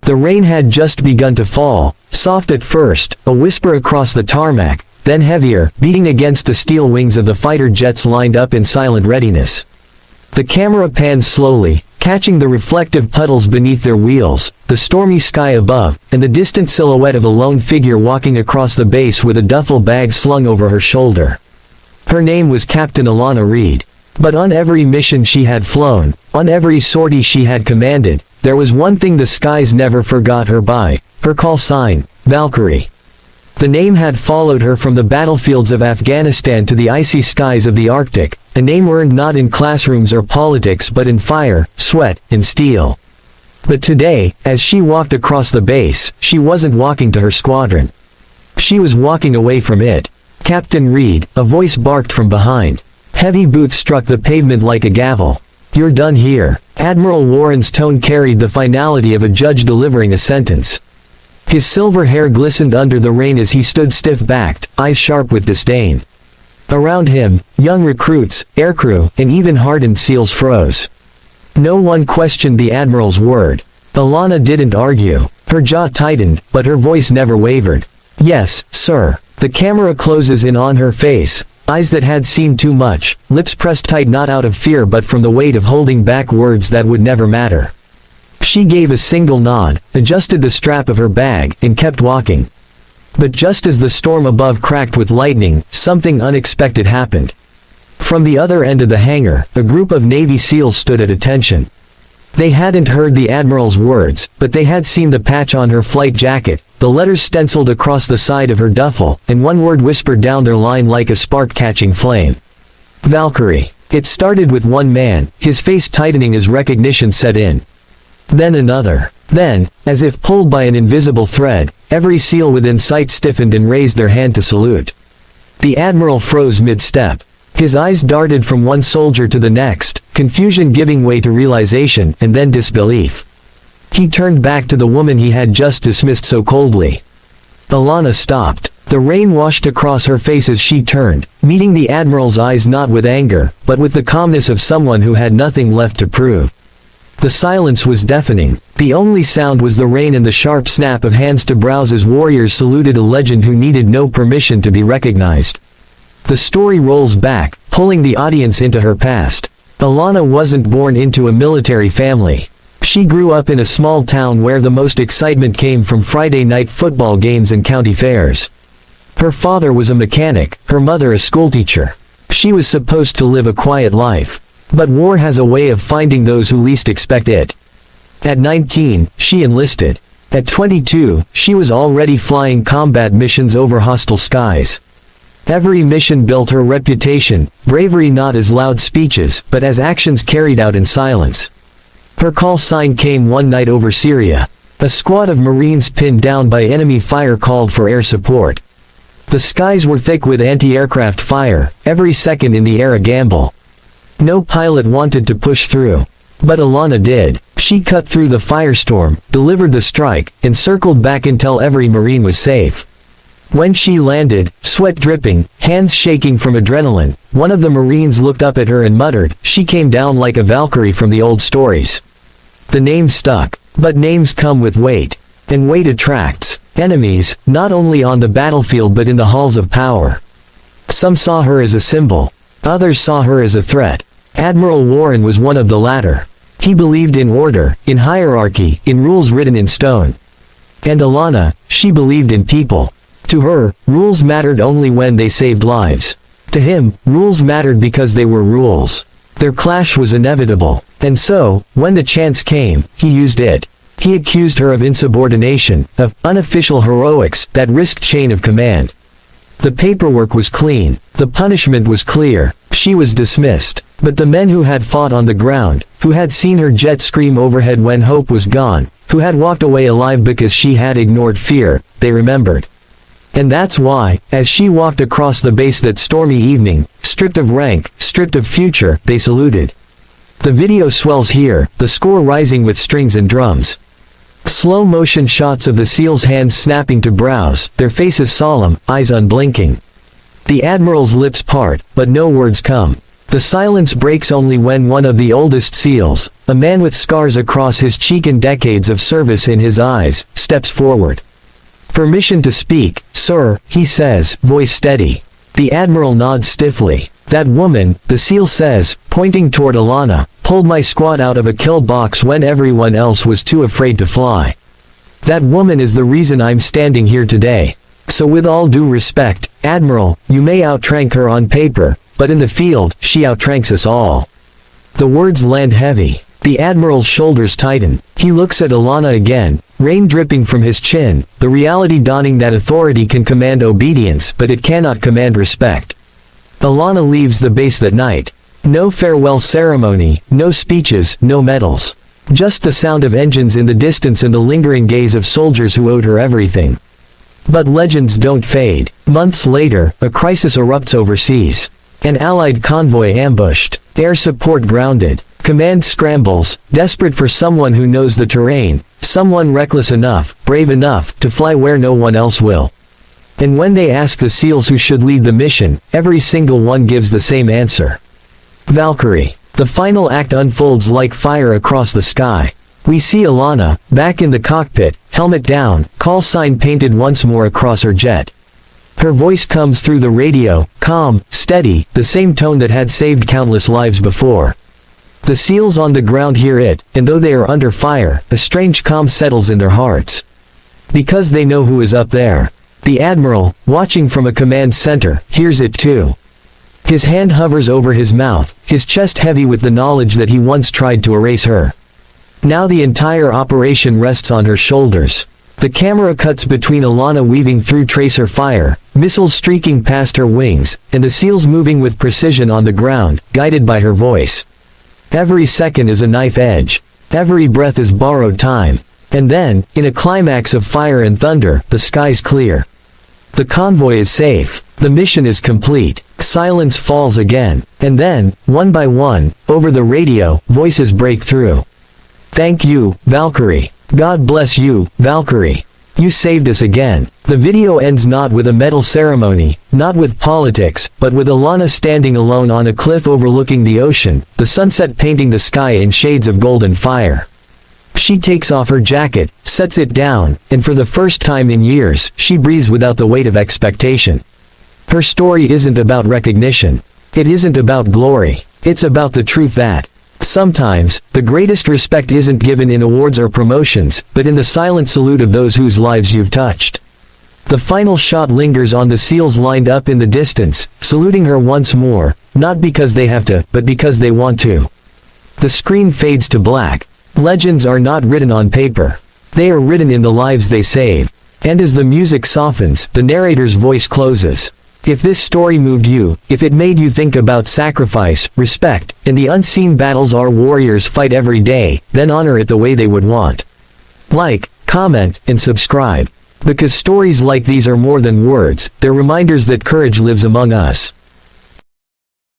The rain had just begun to fall, soft at first, a whisper across the tarmac, then heavier, beating against the steel wings of the fighter jets lined up in silent readiness. The camera panned slowly, catching the reflective puddles beneath their wheels, the stormy sky above, and the distant silhouette of a lone figure walking across the base with a duffel bag slung over her shoulder. Her name was Captain Alana Reed. But on every mission she had flown, on every sortie she had commanded, there was one thing the skies never forgot her by: her call sign, Valkyrie. The name had followed her from the battlefields of Afghanistan to the icy skies of the Arctic, a name earned not in classrooms or politics but in fire, sweat, and steel. But today, as she walked across the base, she wasn't walking to her squadron. She was walking away from it. "Captain Reed," a voice barked from behind. Heavy boots struck the pavement like a gavel. "You're done here." Admiral Warren's tone carried the finality of a judge delivering a sentence. His silver hair glistened under the rain as he stood stiff-backed, eyes sharp with disdain. Around him, young recruits, aircrew, and even hardened SEALs froze. No one questioned the Admiral's word. Alana didn't argue. Her jaw tightened, but her voice never wavered. "Yes, sir." The camera closes in on her face, eyes that had seen too much, lips pressed tight not out of fear but from the weight of holding back words that would never matter. She gave a single nod, adjusted the strap of her bag, and kept walking. But just as the storm above cracked with lightning, something unexpected happened. From the other end of the hangar, a group of Navy SEALs stood at attention. They hadn't heard the Admiral's words, but they had seen the patch on her flight jacket, the letters stenciled across the side of her duffel, and one word whispered down their line like a spark catching flame. Valkyrie. It started with one man, his face tightening as recognition set in. Then another. Then, as if pulled by an invisible thread, every SEAL within sight stiffened and raised their hand to salute. The Admiral froze mid-step. His eyes darted from one soldier to the next, confusion giving way to realization, and then disbelief. He turned back to the woman he had just dismissed so coldly. Alana stopped. The rain washed across her face as she turned, meeting the Admiral's eyes not with anger, but with the calmness of someone who had nothing left to prove. The silence was deafening. The only sound was the rain and the sharp snap of hands to brows as warriors saluted a legend who needed no permission to be recognized. The story rolls back, pulling the audience into her past. Alana wasn't born into a military family. She grew up in a small town where the most excitement came from Friday night football games and county fairs. Her father was a mechanic, her mother a schoolteacher. She was supposed to live a quiet life. But war has a way of finding those who least expect it. At 19, she enlisted. At 22, she was already flying combat missions over hostile skies. Every mission built her reputation, bravery not as loud speeches, but as actions carried out in silence. Her call sign came one night over Syria. A squad of Marines pinned down by enemy fire called for air support. The skies were thick with anti-aircraft fire, every second in the air a gamble. No pilot wanted to push through. But Alana did. She cut through the firestorm, delivered the strike, and circled back until every Marine was safe. When she landed, sweat dripping, hands shaking from adrenaline, one of the Marines looked up at her and muttered, "She came down like a Valkyrie from the old stories." The name stuck. But names come with weight. And weight attracts enemies, not only on the battlefield but in the halls of power. Some saw her as a symbol. Others saw her as a threat. Admiral Warren was one of the latter. He believed in order, in hierarchy, in rules written in stone. And Alana, she believed in people. To her, rules mattered only when they saved lives. To him, rules mattered because they were rules. Their clash was inevitable. And so, when the chance came, he used it. He accused her of insubordination, of unofficial heroics, that risked chain of command. The paperwork was clean. The punishment was clear. She was dismissed. But the men who had fought on the ground, who had seen her jet scream overhead when hope was gone, who had walked away alive because she had ignored fear, they remembered. And that's why, as she walked across the base that stormy evening, stripped of rank, stripped of future, they saluted. The video swells here, the score rising with strings and drums. Slow motion shots of the SEALs' hands snapping to brows, their faces solemn, eyes unblinking. The Admiral's lips part, but no words come. The silence breaks only when one of the oldest SEALs, a man with scars across his cheek and decades of service in his eyes, steps forward. "Permission to speak, sir," he says, voice steady. The Admiral nods stiffly. "That woman," the SEAL says, pointing toward Alana, "pulled my squad out of a kill box when everyone else was too afraid to fly. That woman is the reason I'm standing here today. So with all due respect, Admiral, you may outrank her on paper, but in the field, she outranks us all." The words land heavy. The Admiral's shoulders tighten. He looks at Alana again, rain dripping from his chin, the reality dawning that authority can command obedience but it cannot command respect. Alana leaves the base that night. No farewell ceremony, no speeches, no medals. Just the sound of engines in the distance and the lingering gaze of soldiers who owed her everything. But legends don't fade. Months later, a crisis erupts overseas. An Allied convoy ambushed. Air support grounded. Command scrambles, desperate for someone who knows the terrain, someone reckless enough, brave enough, to fly where no one else will. And when they ask the SEALs who should lead the mission, every single one gives the same answer. Valkyrie. The final act unfolds like fire across the sky. We see Alana, back in the cockpit, helmet down, call sign painted once more across her jet. Her voice comes through the radio, calm, steady, the same tone that had saved countless lives before. The SEALs on the ground hear it, and though they are under fire, a strange calm settles in their hearts. Because they know who is up there. The Admiral, watching from a command center, hears it too. His hand hovers over his mouth, his chest heavy with the knowledge that he once tried to erase her. Now the entire operation rests on her shoulders. The camera cuts between Alana weaving through tracer fire, missiles streaking past her wings, and the SEALs moving with precision on the ground, guided by her voice. Every second is a knife edge. Every breath is borrowed time. And then, in a climax of fire and thunder, the skies clear. The convoy is safe. The mission is complete. Silence falls again. And then, one by one, over the radio, voices break through. "Thank you, Valkyrie. God bless you, Valkyrie. You saved us again." The video ends not with a medal ceremony, not with politics, but with Alana standing alone on a cliff overlooking the ocean, the sunset painting the sky in shades of golden fire. She takes off her jacket, sets it down, and for the first time in years, she breathes without the weight of expectation. Her story isn't about recognition. It isn't about glory. It's about the truth that sometimes, the greatest respect isn't given in awards or promotions, but in the silent salute of those whose lives you've touched. The final shot lingers on the SEALs lined up in the distance, saluting her once more, not because they have to, but because they want to. The screen fades to black. Legends are not written on paper. They are written in the lives they save. And as the music softens, the narrator's voice closes. If this story moved you, if it made you think about sacrifice, respect, and the unseen battles our warriors fight every day, then honor it the way they would want. Like, comment, and subscribe. Because stories like these are more than words, they're reminders that courage lives among us.